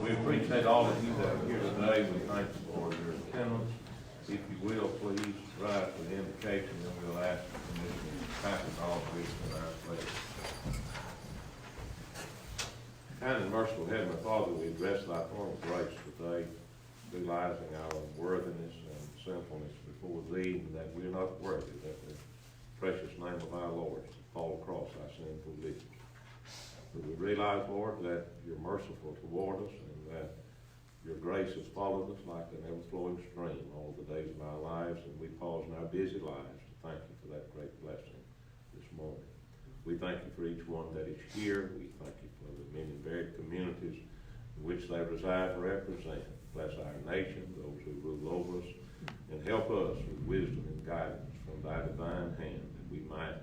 We appreciate all of you that are here today. We thank you for your attendance. If you will, please rise for the invocation, and we'll ask the commission to pass it all to us in our place. Kind and merciful Heavenly Father, we address thy throne of grace today, realizing our unworthiness and sinfulness before thee, and that we are not worthy that the precious name of our Lord should fall across our sinful lips. But we realize, Lord, that you're merciful toward us, and that your grace has followed us like an ever-flowing stream all the days of our lives, and we pause in our busy lives to thank you for that great blessing this morning. We thank you for each one that is here. We thank you for the many varied communities in which they reside and represent. Bless our nation, those who rule over us, and help us with wisdom and guidance from thy divine hand, that we might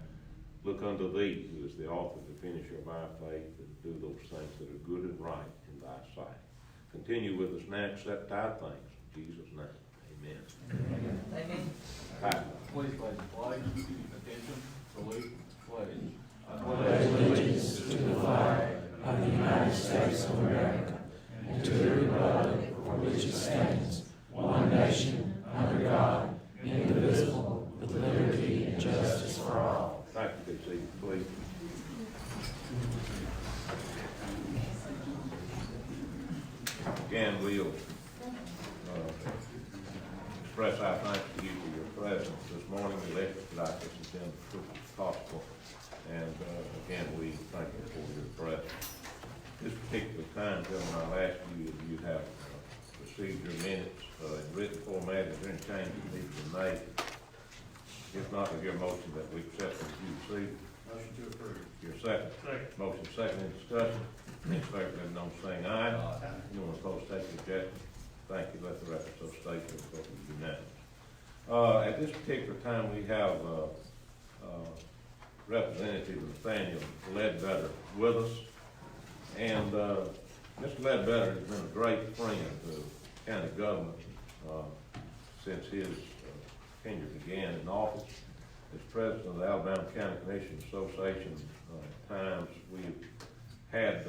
look unto thee, who is the author and finisher of our faith, and do those things that are good and right in thy sight. Continue with us now, accept our thanks. In Jesus' name, amen. Amen. Please pledge the flag. Attention, salute, pledge. I pledge allegiance to the flag of the United States of America and to the republic for which it stands, one nation, under God, indivisible, with liberty and justice for all. Thank you, good seat, please. Again, we'll express our thanks to you for your presence this morning. We expedite this agenda as quickly as possible. And again, we thank you for your presence. This particular time, gentlemen, I'll ask you if you have received your minutes in written format. Is there any changes that need to be made? If not, is your motion that we accept them as you received? Motion to approve. Your second? Second. Motion second, in discussion. Any favor, let it know saying aye. Aye. Anyone opposed, take the objection. Thank you. Let the record so state that the vote is unanimous. At this particular time, we have Representative Nathaniel Ledbetter with us. And Mr. Ledbetter has been a great friend to county government since his tenure began in office. As president of the Alabama County Commission Association times, we've had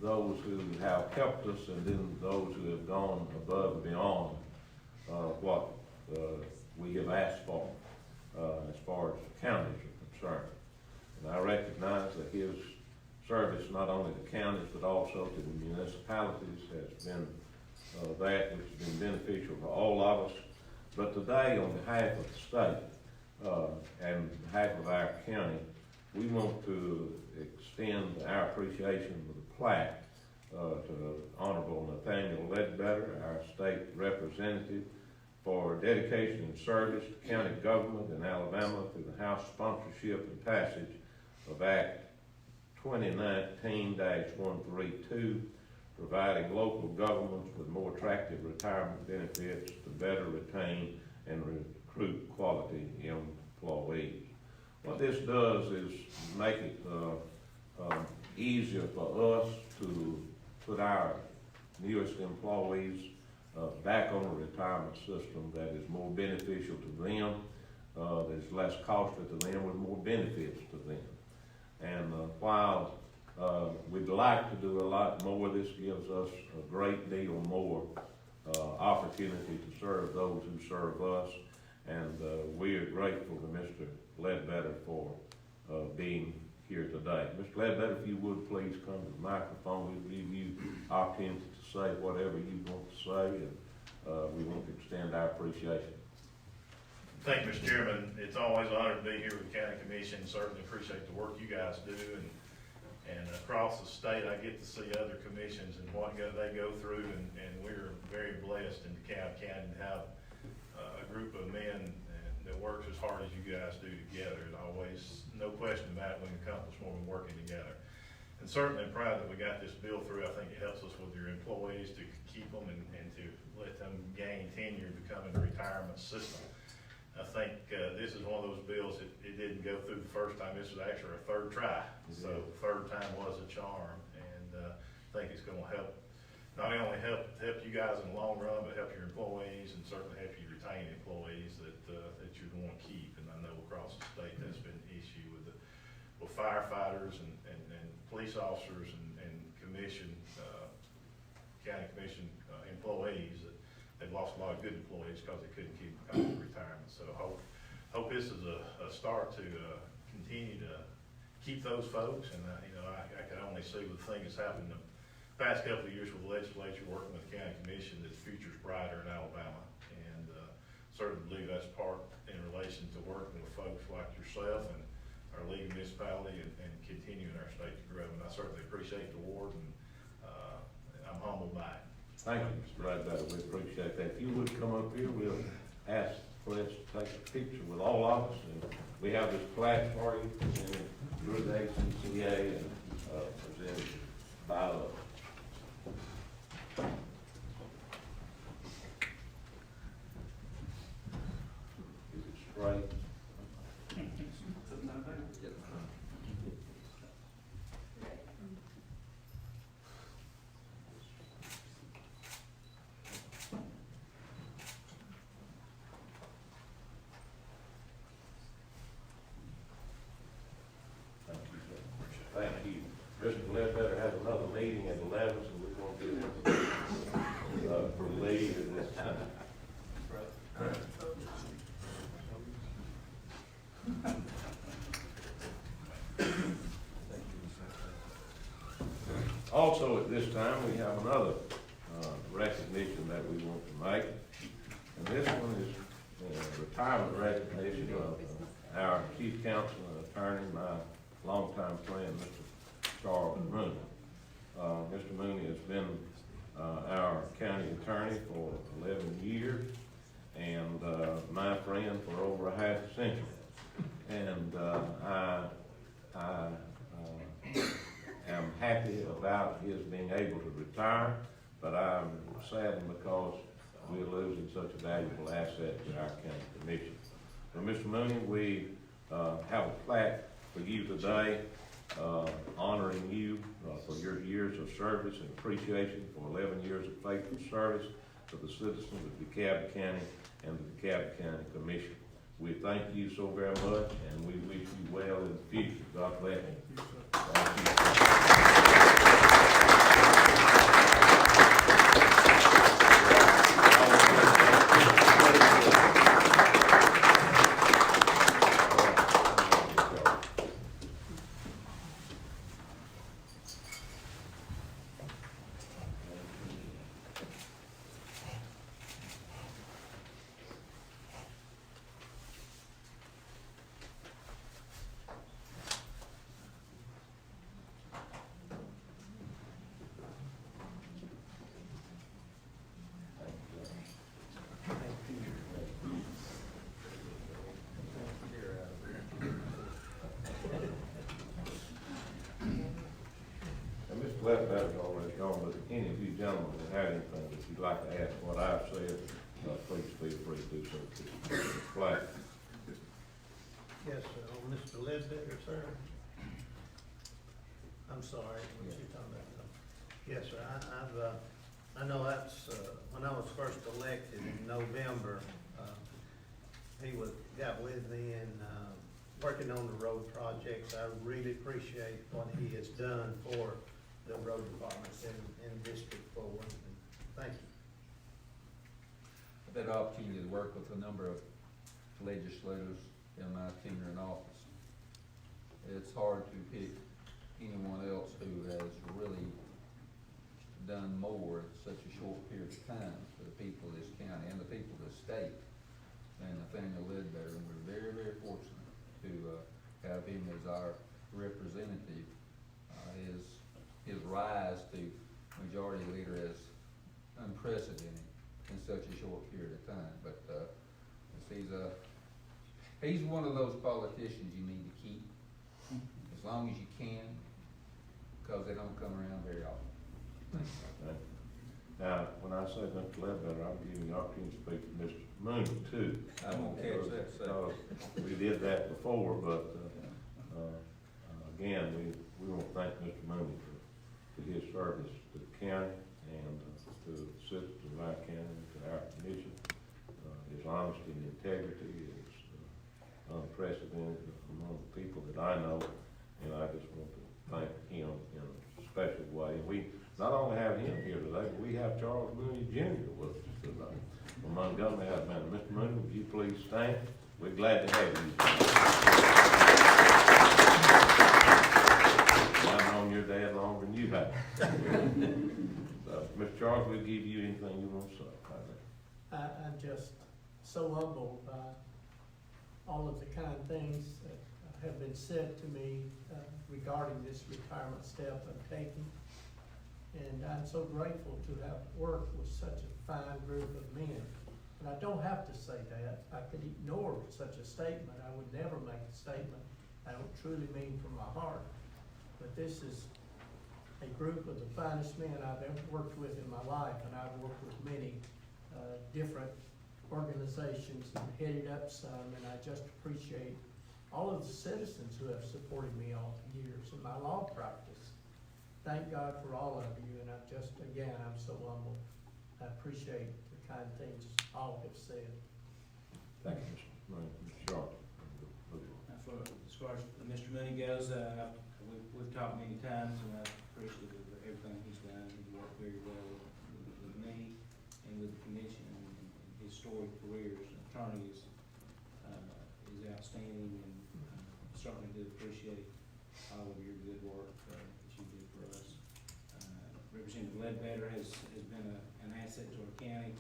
those who have helped us, and then those who have gone above and beyond what we have asked for as far as the counties are concerned. And I recognize that his service not only to counties but also to the municipalities has been that which has been beneficial for all of us. But today, on behalf of the state and on behalf of our county, we want to extend our appreciation with a plaque to Honorable Nathaniel Ledbetter, our state representative, for dedication and service to county government in Alabama through the House sponsorship and passage of Act 2019-132, providing local governments with more attractive retirement benefits to better retain and recruit quality employees. What this does is make it easier for us to put our newest employees back on a retirement system that is more beneficial to them, that is less costly to them, with more benefits to them. And while we'd like to do a lot more, this gives us a great deal more opportunity to serve those who serve us. And we are grateful to Mr. Ledbetter for being here today. Mr. Ledbetter, if you would please come to the microphone. We'll give you opportunity to say whatever you want to say, and we want to extend our appreciation. Thank you, Mr. Chairman. It's always an honor to be here with the County Commission. Certainly appreciate the work you guys do, and across the state I get to see other commissions and what they go through, and we're very blessed in DeKalb County to have a group of men that works as hard as you guys do together. And always, no question about it, we can accomplish more when working together. And certainly I'm proud that we got this bill through. I think it helps us with your employees to keep them and to let them gain tenure and become in the retirement system. I think this is one of those bills that it didn't go through the first time. This was actually our third try. So third time was a charm, and I think it's going to help, not only help you guys in the long run, but help your employees, and certainly help you retain employees that you're going to keep. And I know across the state that's been an issue with firefighters and police officers and commission Commission employees, that they've lost a lot of good employees because they couldn't keep them because of retirement. So hope this is a start to continue to keep those folks. And, you know, I can only see with the thing that's happened in the past couple of years with the legislature working with the county commission that the future's brighter in Alabama. And certainly believe that's part in relation to working with folks like yourself and our league municipality and continuing our state to grow. And I certainly appreciate the award, and I'm humbled by it. Thank you, Mr. Ledbetter, we appreciate that. If you would come up here, we'll ask for us to take a picture with all of us, and we have this plaque for you, presented through the ACCA and presented by us. Is it straight? Thank you. Mr. Ledbetter has another meeting at 11, so we're going to get him for leave at this time. Also, at this time, we have another recognition that we want to make, and this one is retirement recognition of our chief counsel and attorney, my longtime friend, Mr. Charles Mooney. Mr. Mooney has been our county attorney for 11 years and my friend for over a half a century. And I am happy about his being able to retire, but I'm saddened because we're losing such a valuable asset to our county commission. So, Mr. Mooney, we have a plaque for you today, honoring you for your years of service and appreciation for 11 years of faithful service to the citizens of DeKalb County and the DeKalb County Commission. We thank you so very much, and we wish you well in the future. God bless you. Thank you. Ledbetter's already gone, but any of you gentlemen that have anything that you'd like to ask what I've said, please feel free to do so. Flag. Yes, Mr. Ledbetter, sir. I'm sorry, what you talking about? Yes, sir, I know that's, when I was first elected in November, he got with me and, working on the road projects. I really appreciate what he has done for the road departments in District 4. Thank you. I've had the opportunity to work with a number of legislators in my tenure in office. It's hard to pick anyone else who has really done more in such a short period of time for the people of this county and the people of the state than Nathaniel Ledbetter. And we're very, very fortunate to have him as our representative. His rise to majority leader is unprecedented in such a short period of time. But he's one of those politicians you need to keep as long as you can, because they don't come around very often. Okay. Now, when I say Mr. Ledbetter, I'm giving you the opportunity to speak to Mr. Mooney too. I won't catch that. So. We did that before, but again, we want to thank Mr. Mooney for his service to the county and to the citizens of our county and to our commission. His honesty and integrity is unprecedented among the people that I know, and I just want to thank him in a special way. not only have him here today, but we have Charles Mooney Jr. with us today from Montgomery, Alabama. Mr. Mooney, would you please stand? We're glad to have you. I've known your dad longer than you have. So, Mr. Charles, we'll give you anything you want to say. I'm just so humbled by all of the kind things that have been said to me regarding this retirement step I'm taking. And I'm so grateful to have worked with such a fine group of men. And I don't have to say that. I could ignore such a statement. I would never make a statement I don't truly mean from my heart. But this is a group of the finest men I've ever worked with in my life, and I've worked with many different organizations and headed up some, and I just appreciate all of the citizens who have supported me all the years in my law practice. Thank God for all of you, and I'm just, again, I'm so humbled. I appreciate the kind things all have said. Thank you, Mr. Mooney. Mr. Charles. As far as Mr. Mooney goes, we've talked many times, and I appreciate everything he's done. He's worked very well with me and with the commission, and his storied career as an attorney is outstanding, and certainly do appreciate all of your good work that you do for us. Representative Ledbetter has been an asset to our county.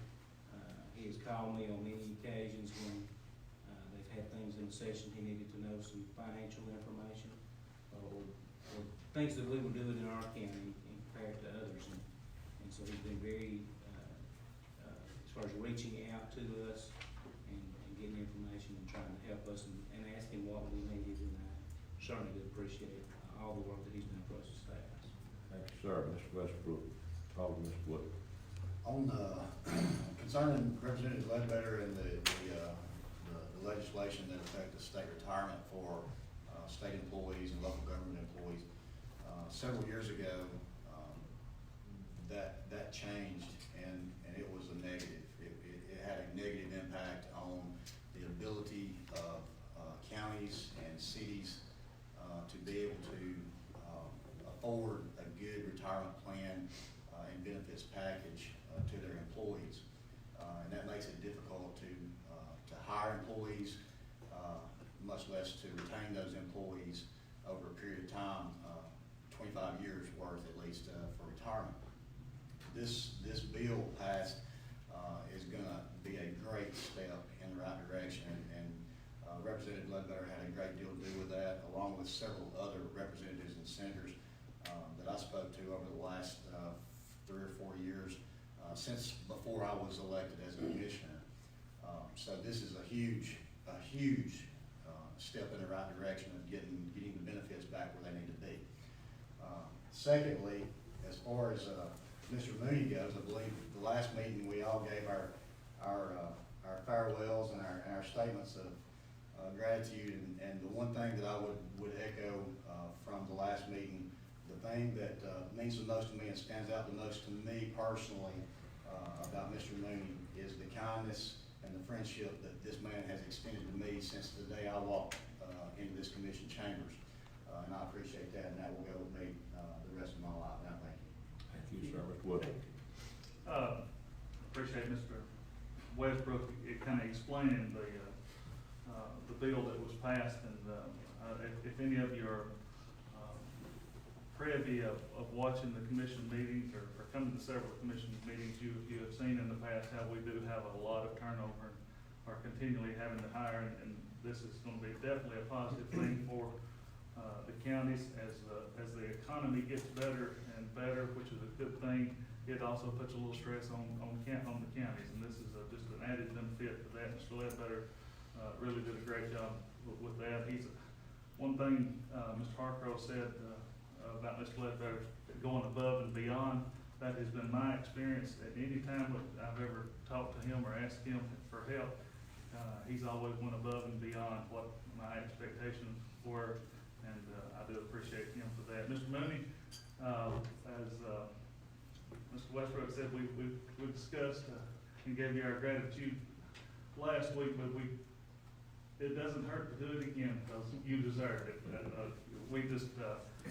He has called me on many occasions when they've had things in the session he needed to know some financial information or things that we were doing in our county compared to others. And so he's been very, as far as reaching out to us and getting information and trying to help us and asking what we needed. And I certainly do appreciate all the work that he's done for us as staff. Thank you, sir. Mr. Westbrook, follow Mr. Wood. On concerning Representative Ledbetter and the legislation that affects state retirement for state employees and local government employees, several years ago, that changed, and it was a negative. It had a negative impact on the ability of counties and cities to be able to afford a good retirement plan and benefits package to their employees, and that makes it difficult to hire employees, much less to retain those employees over a period of time, 25 years worth at least for retirement. This bill passed is going to be a great step in the right direction, and Representative Ledbetter had a great deal to do with that, along with several other representatives and senators that I spoke to over the last 3 or 4 years, since before I was elected as a commissioner. So this is a huge step in the right direction of getting the benefits back where they need to be. Secondly, as far as Mr. Mooney goes, I believe the last meeting we all gave our farewells and our statements of gratitude, and the one thing that I would echo from the last meeting, the thing that means the most to me and stands out the most to me personally about Mr. Mooney is the kindness and the friendship that this man has extended to me since the day I walked into this commission chambers. And I appreciate that, and that will go with me the rest of my life. Now, thank you. Thank you, sir. Mr. Wood. Appreciate Mr. Westbrook kind of explaining the bill that was passed, and if any of you are privy of watching the commission meetings or coming to several commission meetings, you have seen in the past how we do have a lot of turnover and are continually having to hire, and this is going to be definitely a positive thing for the counties as the economy gets better and better, which is a good thing. It also puts a little stress on the counties, and this is just an added benefit to that. Mr. Ledbetter really did a great job with that. One thing Mr. Harcrow said about Mr. Ledbetter going above and beyond. That has been my experience at any time that I've ever talked to him or asked him for help. He's always went above and beyond what my expectations were, and I do appreciate him for that. Mr. Mooney, as Mr. Westbrook said, we discussed and gave you our gratitude last week, but it doesn't hurt to do it again because you deserve it. We just,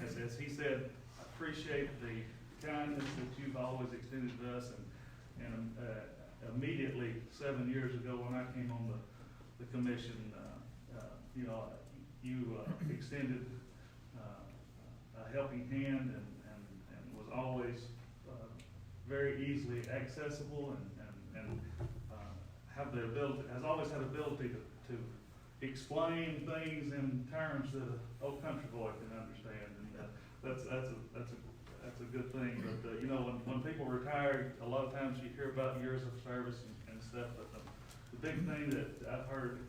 as he said, appreciate the kindness that you've always extended to us, and immediately 7 years ago when I came on the commission, you know, you extended a helping hand and was always very easily accessible and have the ability, has always had the ability to explain things in terms that an old country boy can understand, and that's a good thing. But you know, when people retire, a lot of times you hear about years of service and stuff. But the big thing that I've heard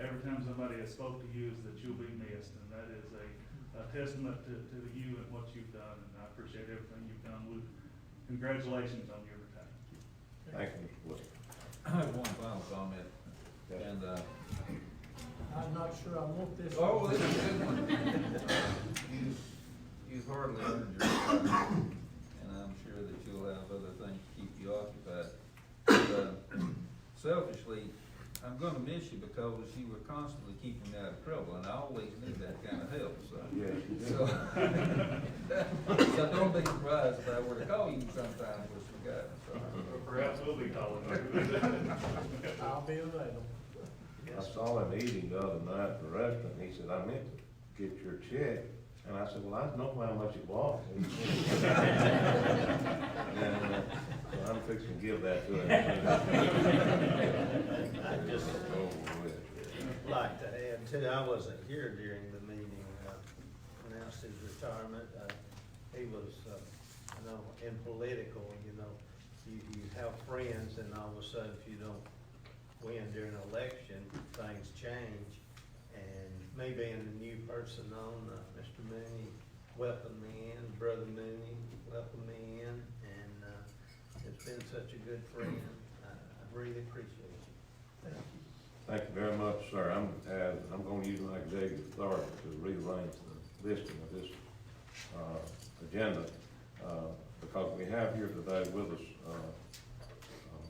every time somebody has spoke to you is that you'll be missed, and that is a testament to you and what you've done. And I appreciate everything you've done. Congratulations on your retirement. Thank you, Mr. Wood. I have one final comment, and, I'm not sure I want this. oh, this is a good one. You've hardly earned your retirement, and I'm sure that you'll have other things to keep you occupied. But, selfishly, I'm gonna miss you because you were constantly keeping me out of trouble, and I always need that kind of help, so. Yes, you did. So don't be surprised if I were to call you sometime for some guidance, all right? Perhaps we'll be calling you. I'll be available. I saw him eating the other night at the restaurant, and he said, I meant to get your check, and I said, well, I know how much it was. And, so I'm fixing to give that to him. I just Over with. like to add too, I wasn't here during the meeting, announced his retirement. He was, I know, in political, you know, you have friends and all of a sudden if you don't win during an election, things change. And me being a new person on, Mr. Mooney welcomed me in, Brother Mooney welcomed me in, and, it's been such a good friend. I really appreciate it. Thank you. Thank you very much, sir. I'm gonna use my executive authority to rearrange the listing of this, agenda, because we have here today with us,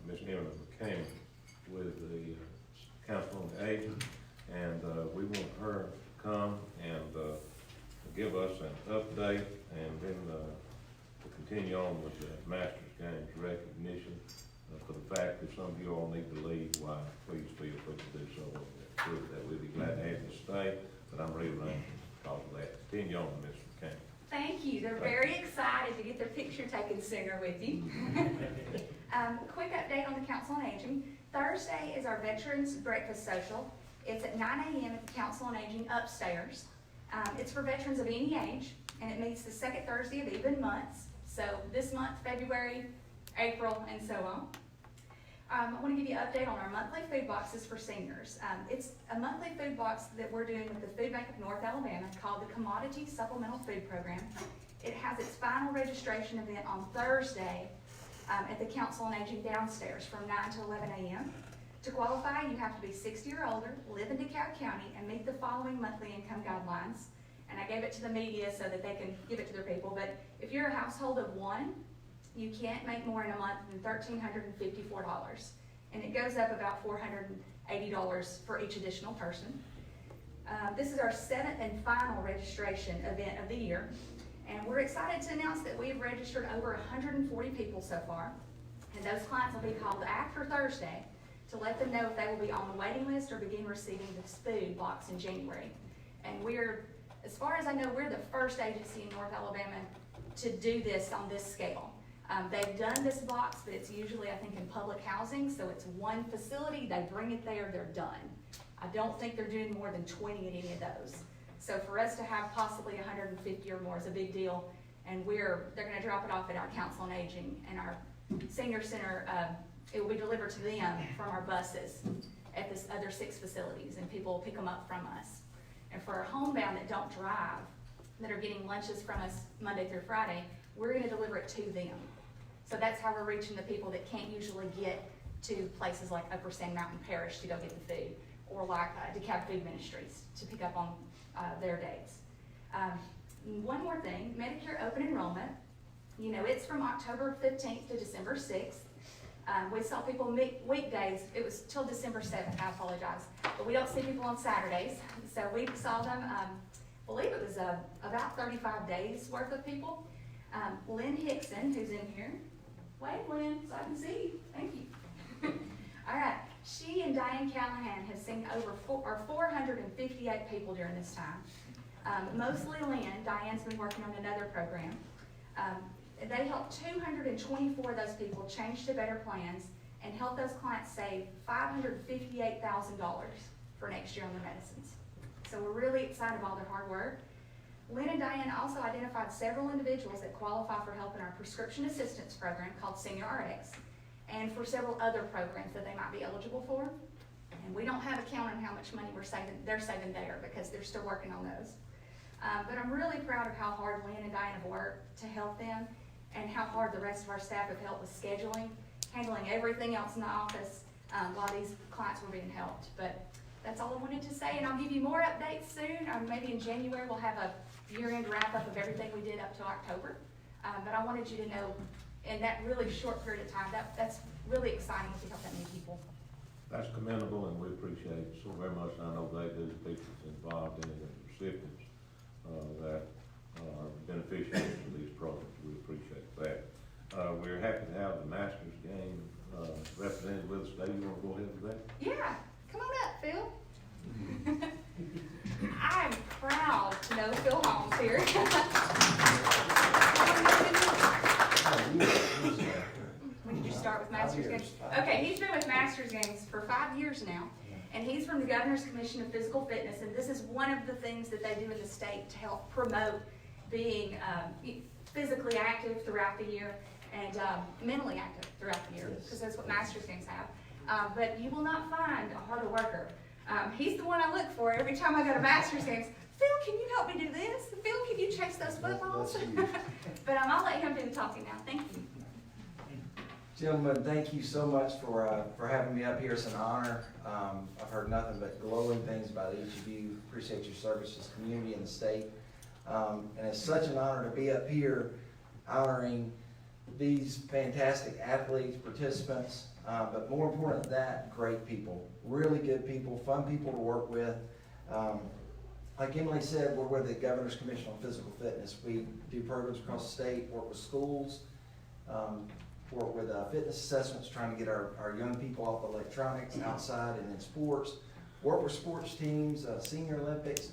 Ms. Emma McCain with the Council on Aging, and, we want her to come and, give us an update, and then, to continue on with the Masters Games recognition, for the fact that some of you all need to leave, why, please feel free to do so. That we'd be glad to have you stay, but I'm rearranging because of that. Continue on, Ms. McCain. Thank you. They're very excited to get their picture taken sooner with you. Quick update on the Council on Aging. Thursday is our Veterans Breakfast Social. It's at 9 a.m. at the Council on Aging upstairs. It's for veterans of any age, and it meets the second Thursday of even months. So this month, February, April, and so on. I want to give you an update on our monthly food boxes for seniors. It's a monthly food box that we're doing with the Food Bank of North Alabama called the Commodity Supplemental Food Program. It has its final registration event on Thursday at the Council on Aging downstairs from 9 to 11 a.m. To qualify, you have to be 60 or older, live in DeKalb County, and meet the following monthly income guidelines. And I gave it to the media so that they can give it to their people. But if you're a household of one, you can't make more in a month than $1,354. And it goes up about $480 for each additional person. This is our 7th and final registration event of the year. And we're excited to announce that we've registered over 140 people so far. And those clients will be called after Thursday to let them know if they will be on the waiting list or begin receiving this food box in January. And we're, as far as I know, we're the first agency in North Alabama to do this on this scale. They've done this box, but it's usually, I think, in public housing, so it's one facility, they bring it there, they're done. I don't think they're doing more than 20 at any of those. So for us to have possibly 150 or more is a big deal, and they're gonna drop it off at our Council on Aging and our Senior Center. It will be delivered to them from our buses at this other 6 facilities, and people will pick them up from us. And for our homebound that don't drive, that are getting lunches from us Monday through Friday, we're gonna deliver it to them. So that's how we're reaching the people that can't usually get to places like Upper Sand Mountain Parish to go get the food, or like DeKalb Food Ministries to pick up on their dates. One more thing, Medicare open enrollment. You know, it's from October 15th to December 6th. We saw people weekdays, it was till December 7th, I apologize, but we don't see people on Saturdays. So we saw them, I believe it was about 35 days worth of people. Lynn Hickson, who's in here. Wave, Lynn, so I can see you. Thank you. All right. She and Diane Callahan have seen over 458 people during this time. Mostly Lynn. Diane's been working on another program. They helped 224 of those people change to better plans and help those clients save $558,000 for next year on their medicines. So we're really excited about all their hard work. Lynn and Diane also identified several individuals that qualify for help in our prescription assistance program called Senior RX, and for several other programs that they might be eligible for. And we don't have a count on how much money they're saving there, because they're still working on those. But I'm really proud of how hard Lynn and Diane have worked to help them, and how hard the rest of our staff have helped with scheduling, handling everything else in the office while these clients were being helped. But that's all I wanted to say, and I'll give you more updates soon. Maybe in January we'll have a year-end wrap-up of everything we did up to October. But I wanted you to know, in that really short period of time, that's really exciting to help that many people. That's commendable, and we appreciate it so very much. I know they do, the people involved in it, and the recipients that are beneficiaries of these programs. We appreciate that. We're happy to have the Masters game represented with us today. You want to go ahead with that? Yeah, come on up, Phil. I'm proud to know Phil Holmes here. When did you start with Masters Games? Okay, he's been with Masters Games for 5 years now, and he's from the Governor's Commission of Physical Fitness, and this is one of the things that they do in the state to help promote being physically active throughout the year and mentally active throughout the year, because that's what Masters Games have. But you will not find a harder worker. He's the one I look for every time I go to Masters Games. Phil, can you help me do this? Phil, can you chase those footballs? But I'll let him do the talking now. Thank you. Gentlemen, thank you so much for having me up here. It's an honor. I've heard nothing but glowing things about each of you. Appreciate your service to this community and the state. And it's such an honor to be up here honoring these fantastic athletes, participants, but more important than that, great people, really good people, fun people to work with. Like Emily said, we're with the Governor's Commission on Physical Fitness. We do programs across the state, work with schools, work with fitness assessments, trying to get our young people off electronics outside and in sports, work with sports teams, Senior Olympics.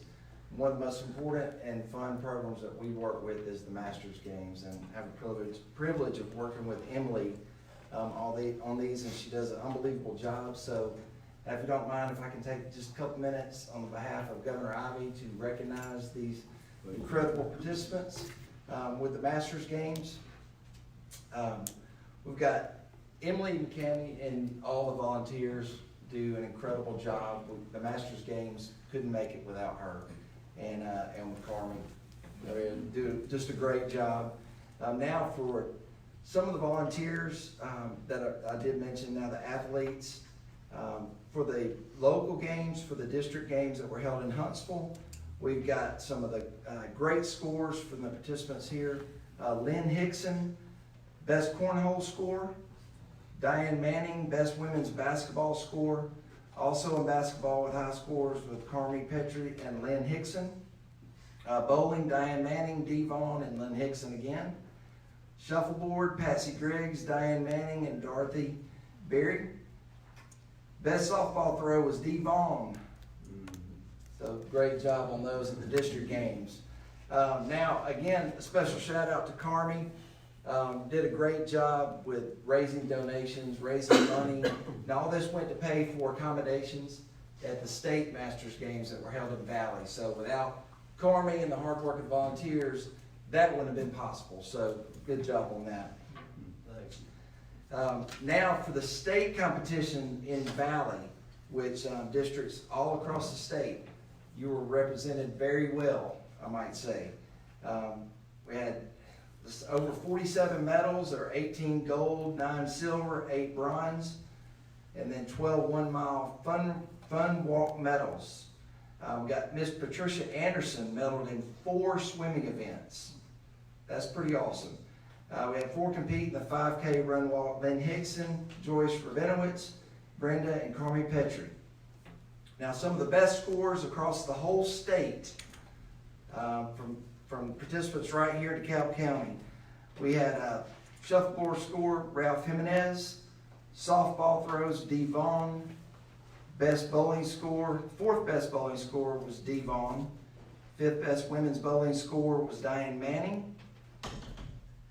One of the most important and fun programs that we work with is the Masters Games, and have a privilege of working with Emily on these, and she does an unbelievable job. So if you don't mind, if I can take just a couple minutes on behalf of Governor Ivey to recognize these incredible participants with the Masters Games. We've got Emily and Cammie and all the volunteers do an incredible job. The Masters Games couldn't make it without her, and with Carmen. They do just a great job. Now for some of the volunteers that I did mention, now the athletes, for the local games, for the district games that were held in Huntsville, we've got some of the great scores from the participants here. Lynn Hickson, best cornhole score. Diane Manning, best women's basketball score. Also in basketball with high scores with Carmi Petrie and Lynn Hickson. Bowling, Diane Manning, Dee Vaughn, and Lynn Hickson again. Shuffleboard, Patsy Griggs, Diane Manning, and Dorothy Berry. Best softball throw was Dee Vaughn. So great job on those at the district games. Now, again, a special shout out to Carmi. Did a great job with raising donations, raising money. Now all this went to pay for accommodations at the state Masters Games that were held in Valley. So without Carmi and the hard work of volunteers, that wouldn't have been possible. So good job on that. Now for the state competition in Valley, which districts all across the state, you were represented very well, I might say. We had over 47 medals. There are 18 gold, 9 silver, 8 bronze, and then 12 one-mile fun walk medals. We got Miss Patricia Anderson medaled in 4 swimming events. That's pretty awesome. We had 4 compete in the 5K run walk. Lynn Hickson, Joyce Rabinowitz, Brenda, and Carmi Petrie. Now some of the best scores across the whole state from participants right here in DeKalb County. We had shuffleboard score, Ralph Jimenez. Softball throws, D. Vaughn. Best bowling score, fourth best bowling score was D. Vaughn. Fifth best women's bowling score was Diane Manning.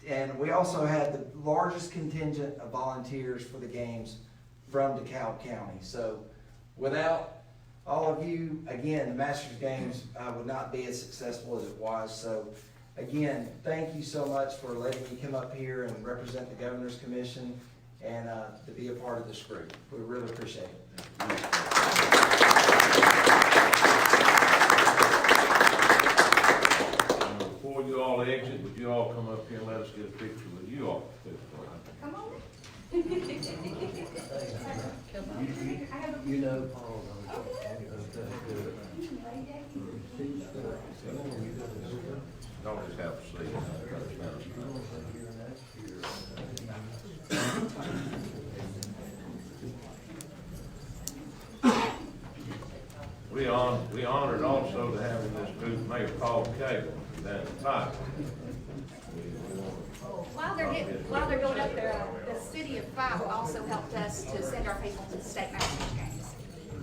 And we also had the largest contingent of volunteers for the games from DeKalb County. So without all of you, again, the Masters Games would not be as successful as it was. So again, thank you so much for letting me come up here and represent the Governor's Commission and to be a part of this group. We really appreciate it. Before you all exit, would you all come up here and let us get a picture with you all? Come on. You know Paul. Don't just have a seat. We honored also to have in this group Mayor Paul Cable down at Pike. While they're going up there, the city of Fife also helped us to send our people to the state Masters games.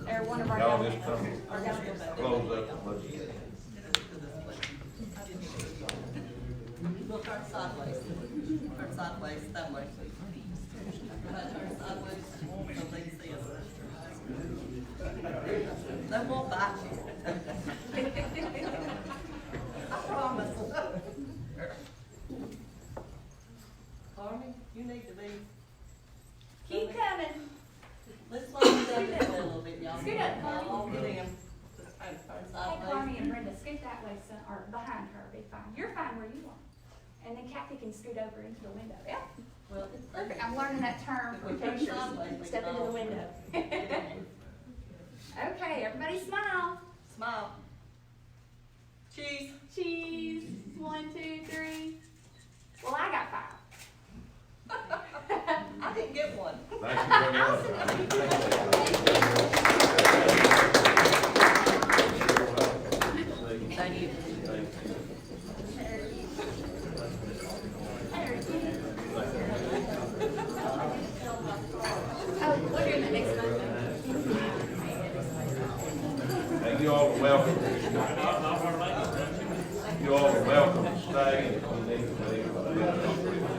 They're one of our Y'all government. just come Our government. close up. Let's- We'll turn sideways, that way. Turn sideways, so they can see us. They won't bite you. I promise. Carmen, you need to be. Keep coming. Let's slow it down just a little bit, y'all. Scoot up, Carmen. I'll get him. Just turn Hey, sideways. Carmi and Brenda, scoot that way, son, or behind her, be fine. You're fine where you are. And then Kathy can scoot over into the window. Yeah, Well, perfect. I'm learning that term for If we turn pictures. sideways, we Step can into the all- window. Okay, everybody smile. Smile. Cheese. Cheese. 1, 2, 3. Well, I got 5. I didn't get one. Thank you very much. Thank you. Oh, we're doing the next one. And you all are welcome. You all are welcome to stay if you need to leave.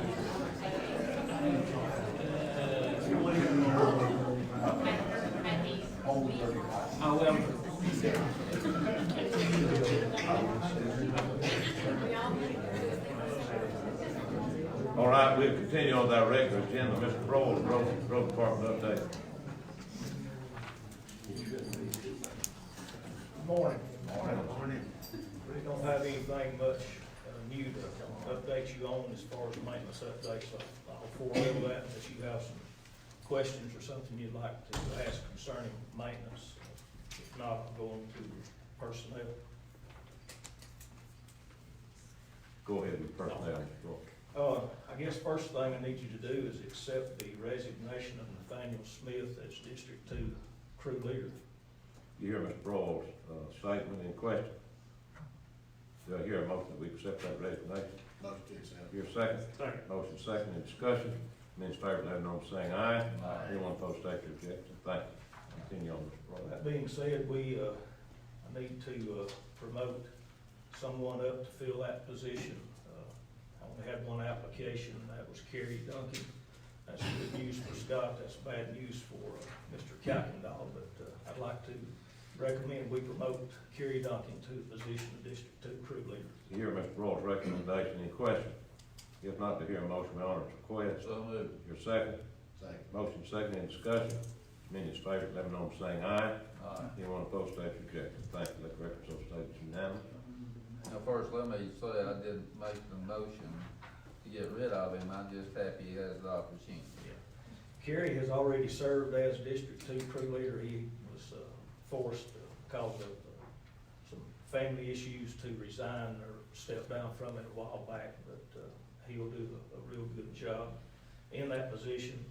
All right, we'll continue on our regular agenda. Mr. Broll, road department update. Morning. Morning. We don't have anything much new to update you on as far as maintenance updates. I'll forego that unless you have some questions or something you'd like to ask concerning maintenance. If not, I'll go on to personnel. Go ahead with personnel. I guess first thing I need you to do is accept the resignation of Nathaniel Smith as District 2 crew leader. You hear Mr. Broll's statement in question? Do I hear a motion that we accept that resignation? Motion to accept. Hear a second? Second. Motion second, in discussion. Men in favor, let it know by saying aye. Aye. Anyone opposed, state your objection. Thank you. Continue on, Mr. Broll. That being said, I need to promote someone up to fill that position. I only had one application, and that was Kerry Duncan. That's good news for Scott, that's bad news for Mr. Kuykendall, but I'd like to recommend we promote Kerry Duncan to the position of District 2 crew leader. You hear Mr. Broll's recommendation in question? If not, to hear a motion, we honor its request. So moved. Your second? Second. Motion second, in discussion. Men in favor, let it know by saying aye. Aye. Anyone opposed, state your objection. Thank you. Let the record so state it's unanimous. Now, first, let me say, I didn't make the motion to get rid of him, I'm just happy he has the opportunity. Kerry has already served as District 2 crew leader. He was forced because of some family issues to resign or step down from it a while back, but he'll do a real good job in that position.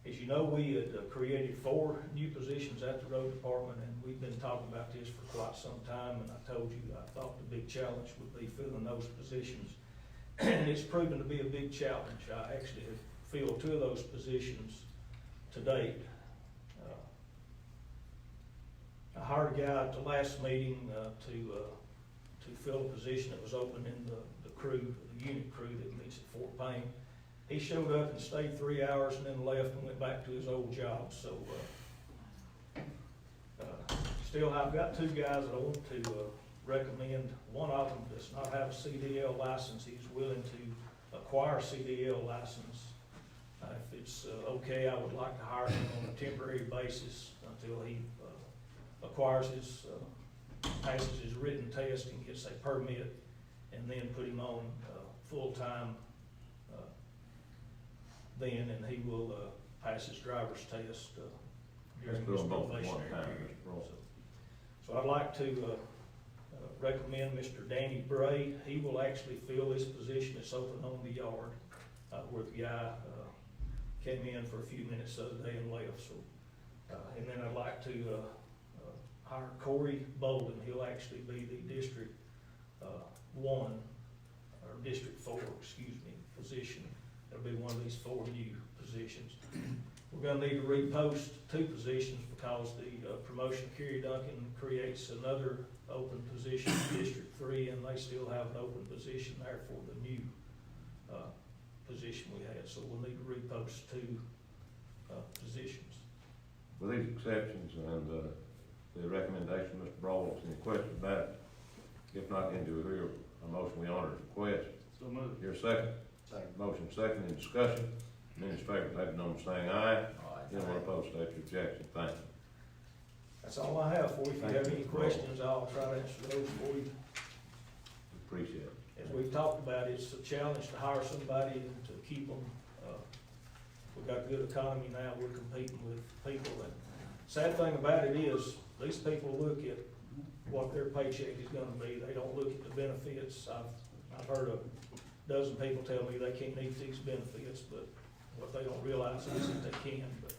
As you know, we had created 4 new positions at the road department, and we've been talking about this for quite some time, and I told you I thought the big challenge would be filling those positions. and it's proven to be a big challenge. I actually have filled 2 of those positions to date. I hired a guy at the last meeting to fill a position that was open in the crew, the unit crew that meets at Fort Payne. He showed up and stayed 3 hours and then left and went back to his old job. So still, I've got 2 guys that I want to recommend. One of them does not have a CDL license. He's willing to acquire a CDL license. If it's okay, I would like to hire him on a temporary basis until he acquires his, passes his written test and gets a permit, and then put him on full-time then, and he will pass his driver's test during his probationary period. So I'd like to recommend Mr. Danny Bray. He will actually fill this position that's open on the yard, where the guy came in for a few minutes the other day and left. So, and then I'd like to hire Corey Bolden. He'll actually be the District 1, or District 4, position. It'll be one of these 4 new positions. We're gonna need to repost 2 positions because the promotion of Kerry Duncan creates another open position in District 3, and they still have an open position there for the new position we had. So we'll need to repost 2 positions. With these exceptions and the recommendation, Mr. Brawls, any questions about it? If not, then do we hear a motion we honor his request? So moved. Here a second? Second. Motion second, in discussion. Any in favor, let it know by saying aye. Anyone opposed, state your objection. Thank you. That's all I have for you. If you have any questions, I'll try to answer those for you. Appreciate it. As we've talked about, it's a challenge to hire somebody and to keep them. We've got a good economy now, we're competing with people, and sad thing about it is, these people look at what their paycheck is gonna be, they don't look at the benefits. I've heard a dozen people tell me they can't eat these benefits, but what they don't realize is that they can. But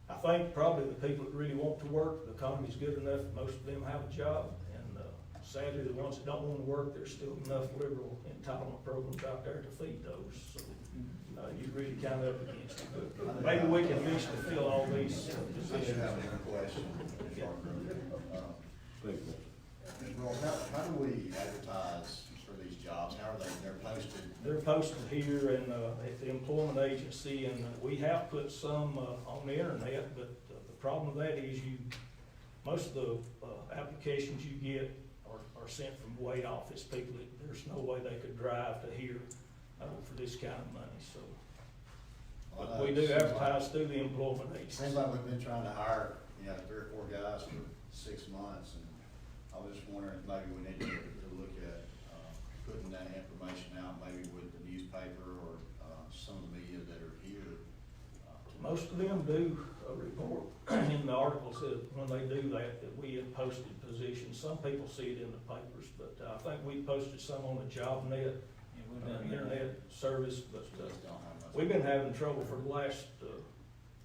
I think probably the people that really want to work, the economy's good enough, most of them have a job, and sadly, the ones that don't want to work, there's still enough liberal entitlement programs out there to feed those. So you're really kind of up against it. But maybe we can eventually fill all these I do positions. have a question, Mr. Hargrove. Please, Mr. Roll, how do we advertise for these jobs? How are they're posted? They're posted here and at the employment agency, and we have put some on the internet, but the problem with that is most of the applications you get are sent from way off. It's people that there's no way they could drive to here for this kind of money, so. But we do advertise through the employment agency. Seems like we've been trying to hire, 3 or 4 guys for 6 months, and I was just wondering if maybe we need to look at putting that information out, maybe with the newspaper or some of the media that are here. Most of them do a report in the articles that when they do that we have posted positions. Some people see it in the papers, but I think we posted some on the JobNet, internet service, but we've been having trouble for the last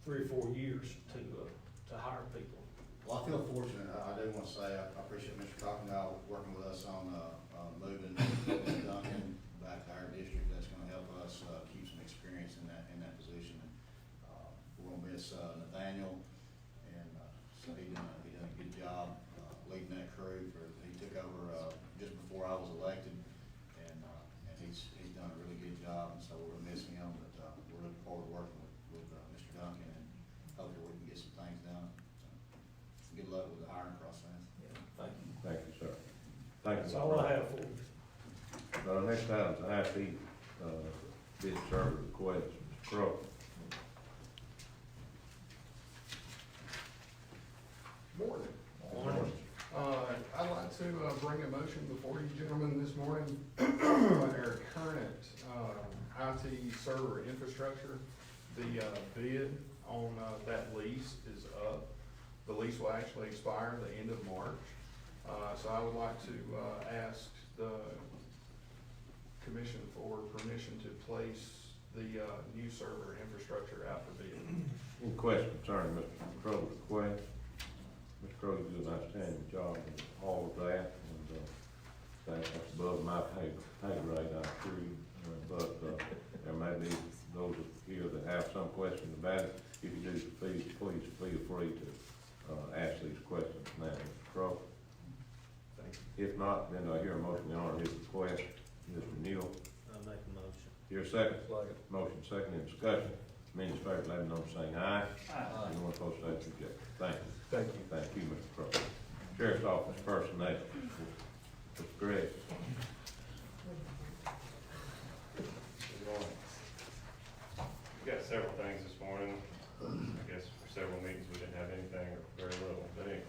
3 or 4 years to hire people. Well, I feel fortunate. I do want to say I appreciate Mr. Cocknell working with us on moving Mr. Duncan back to our district. That's going to help us keep some experience in that position. We're going to miss Nathaniel, and so he done a good job leading that crew. He took over just before I was elected, and he's done a really good job. And so we're missing him, but we're looking forward to working with Mr. Duncan, and hopefully we can get some things done. Good luck with the hiring process. Yeah, thank you. Thank you, sir. Thank you. That's all I have for you. Our next item is IT bid server request. Mr. Crowe. Morning. Morning. I'd like to bring a motion before you gentlemen this morning. Our current IT server infrastructure, the bid on that lease is up. The lease will actually expire the end of March. So I would like to ask the commission for permission to place the new server infrastructure out for bid. Any questions concerning Mr. Crow's request? Mr. Crowe did an outstanding job in all of that, and That's above my pay grade, I assure you. But there may be those here that have some questions about it. If you do, please feel free to ask these questions now, Mr. Crawford. If not, then I hear a motion to honor his request. Mr. Neal, I'll make a motion. here a second. Motion second in discussion. Many in favor, let me know by saying aye. Aye. Anyone opposed, say rejected. Thank you. Thank you. Thank you, Mr. Crawford. Sheriff's Office personnel. Mr. Gregg. Good morning. We've got several things this morning. I guess for several meetings, we didn't have anything or very little, but anyway.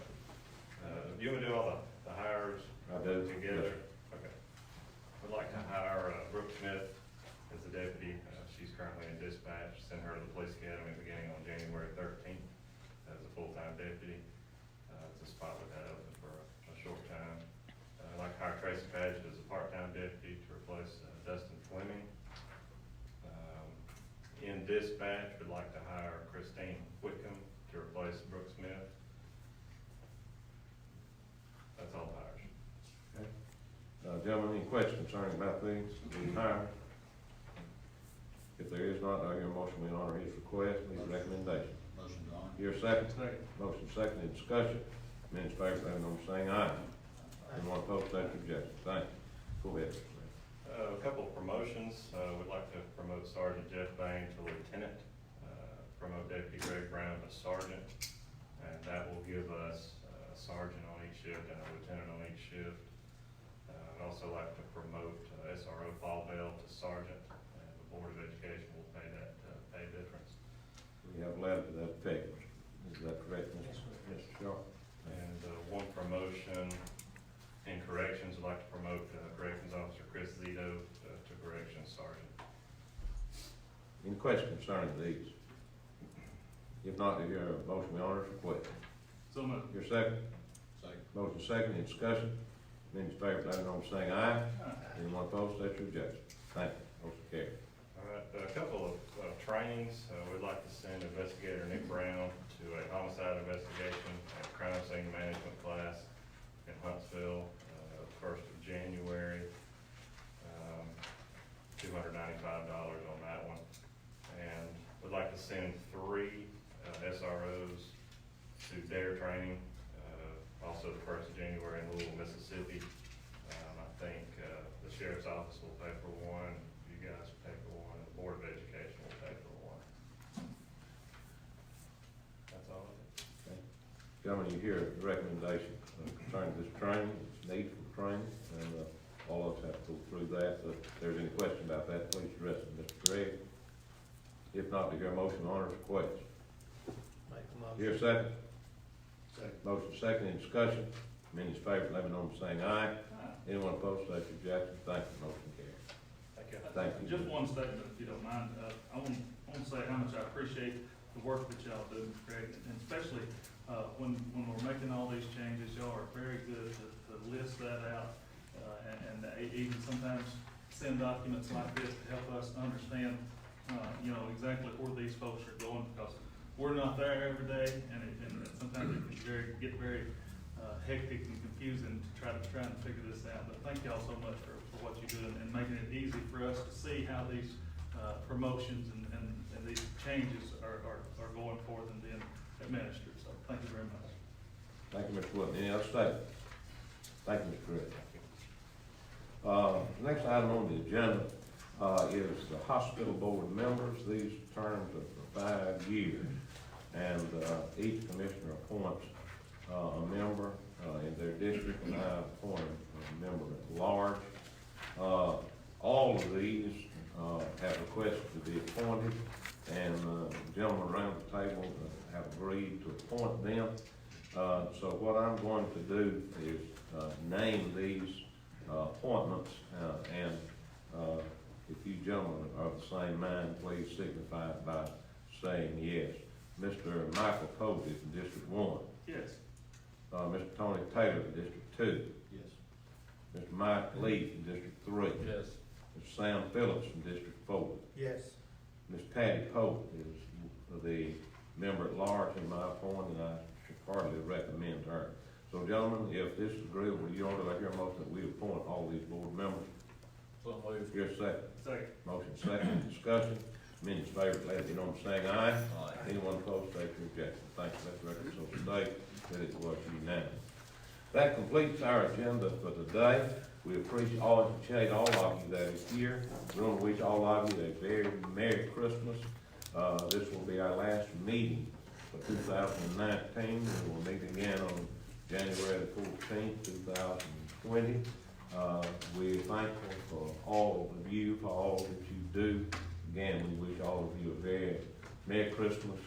You want to do all the hires I do. together? Okay. I'd like to hire Brooke Smith as the deputy. She's currently in dispatch. Send her to the police academy beginning on January 13th as a full-time deputy. It's a spot we've had open for a short time. I'd like to hire Tracy Padgett as a part-time deputy to replace Dustin Fleming. In dispatch, we'd like to hire Christine Whitcomb to replace Brooke Smith. That's all hires. Okay. Gentlemen, any questions concerning about these hires? If there is not, I hear a motion we honor his request, his recommendation. Motion to honor. Here a second. Second. Motion second in discussion. Many in favor, let me know by saying aye. Anyone opposed, say rejected. Thank you. Go ahead. A couple of promotions. We'd like to promote Sergeant Jeff Bain to lieutenant, promote Deputy Greg Brown to sergeant, and that will give us a sergeant on each shift and a lieutenant on each shift. I'd also like to promote SRO Paul Bell to sergeant, and the Board of Education will pay that pay difference. We have a letter to that effect. Is that correct, Mr. Shaw? And one promotion in corrections, I'd like to promote Corrections Officer Chris Zito to Corrections Sergeant. Any questions concerning these? If not, do you hear a motion we honor his request? So moved. Your second? Second. Motion second in discussion. Many in favor, let me know by saying aye. Aye. Anyone opposed, that's rejected. Thank you. Motion carried. All right, a couple of trainings. We'd like to send Investigator Nick Brown to a homicide investigation and crime scene management class in Huntsville, 1st of January. $295 on that one. And we'd like to send 3 SROs to DARE training, also the 1st of January in Louisville, Mississippi. I think the Sheriff's Office will pay for one, you guys pay for one, and the Board of Education will pay for one. That's all of it. Okay. Gentlemen, you hear the recommendation concerning this training, it's need for training, and all of us have to go through that. If there's any question about that, please address it, Mr. Gregg. If not, do you hear a motion to honor his request? Make a motion. Here a second? Second. Motion second in discussion. Many in favor, let me know by saying aye. Anyone opposed, say rejected. Thank you, motion carried. Thank you. Thank you. Just one statement, if you don't mind. I want to say how much I appreciate the work that y'all do, Greg, and especially when we're making all these changes, y'all are very good to list that out, and even sometimes send documents like this to help us understand, exactly where these folks are going, because we're not there every day, and sometimes it can get very hectic and confusing to try and figure this out. But thank y'all so much for what you do and making it easy for us to see how these promotions and these changes are going forth and being administered. So thank you very much. Thank you, Mr. Wood. Any other statements? Thank you, Mr. Gregg. Next item on the agenda is the hospital board members. These terms are for 5 years, and each commissioner appoints a member in their district, and I appoint a member at large. All of these have requested to be appointed, and the gentlemen around the table have agreed to appoint them. So what I'm going to do is name these appointments, and if you gentlemen are of the same mind, please signify it by saying yes. Mr. Michael Cody from District 1. Yes. Mr. Tony Taylor from District 2. Yes. Mr. Mike Lee from District 3. Yes. Mr. Sam Phillips from District 4. Yes. Ms. Patty Pope is the member at large in my appointment, and I should hardly recommend her. So gentlemen, if this is agreeable to you, do I hear a motion that we appoint all these board members? So moved. Here's a second. Second. Motion second, discussion. Many in favor, let it be known by saying aye. Aye. Anyone opposed, state your objection. Thank you, let the record so state that it was unanimous. That completes our agenda for today. We appreciate all of you that is here. We want to wish all of you a very Merry Christmas. This will be our last meeting for 2019. We will meet again on January the 14th, 2020. We're thankful for all of you, for all that you do. Again, we wish all of you a very Merry Christmas,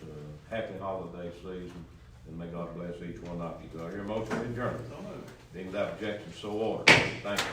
happy holiday season, and may God bless each one of you. Do I hear a motion to adjourn? Being without objection, so ordered. Thank you.